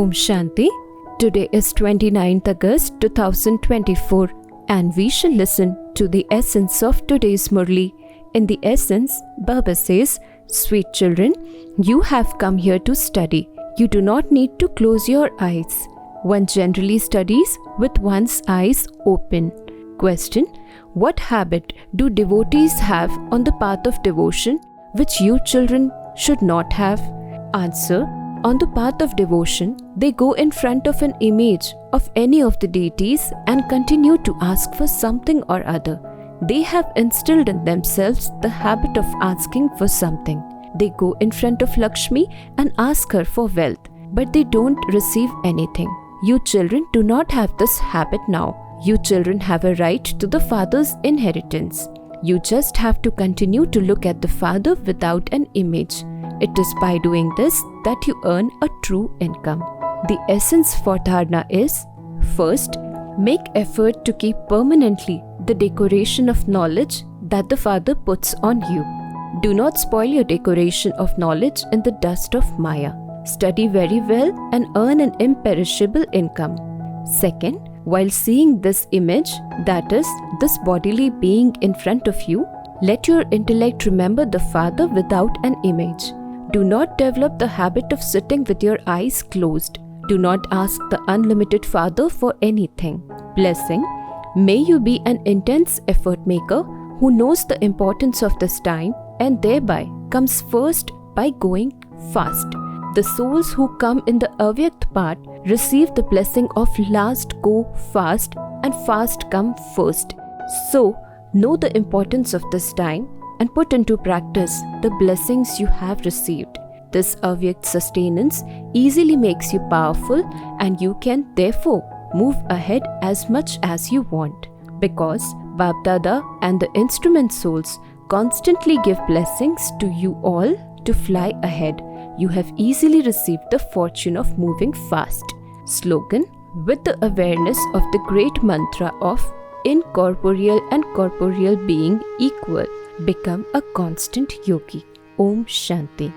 Om Shanti. Today is 29th August 2024 and we shall listen to the essence of today's Murli. In the essence, Baba says, "Sweet children, you have come here to study. You do not need to close your eyes. One generally studies with one's eyes open." Question: what habit do devotees have on the path of devotion which you children should not have? Answer: on the path of devotion, they go in front of an image of any of the deities and continue to ask for something or other. They have instilled in themselves the habit of asking for something. They go in front of Lakshmi and ask her for wealth, but they don't receive anything. You children do not have this habit now. You children have a right to the father's inheritance. You just have to continue to look at the father without an image. It is by doing this that you earn a true income. The essence for dharana is: first, make effort to keep permanently the decoration of knowledge that the Father puts on you. Do not spoil your decoration of knowledge in the dust of Maya. Study very well and earn an imperishable income. Second, while seeing this image, that is, this bodily being in front of you, let your intellect remember the Father without an image. Do not develop the habit of sitting with your eyes closed. Do not ask the unlimited Father for anything. Blessing: may you be an intense effort maker who knows the importance of this time and thereby comes first by going fast. The souls who come in the Avyakt part receive the blessing of last go fast and fast come first. So, know the importance of this time and put into practice the blessings you have received. This Avyakt sustenance easily makes you powerful and you can therefore move ahead as much as you want. Because Bab Dada and the instrument souls constantly give blessings to you all to fly ahead. You have easily received the fortune of moving fast. Slogan: with the awareness of the great mantra of incorporeal and corporeal being equal, become a constant yogi. Om Shanti.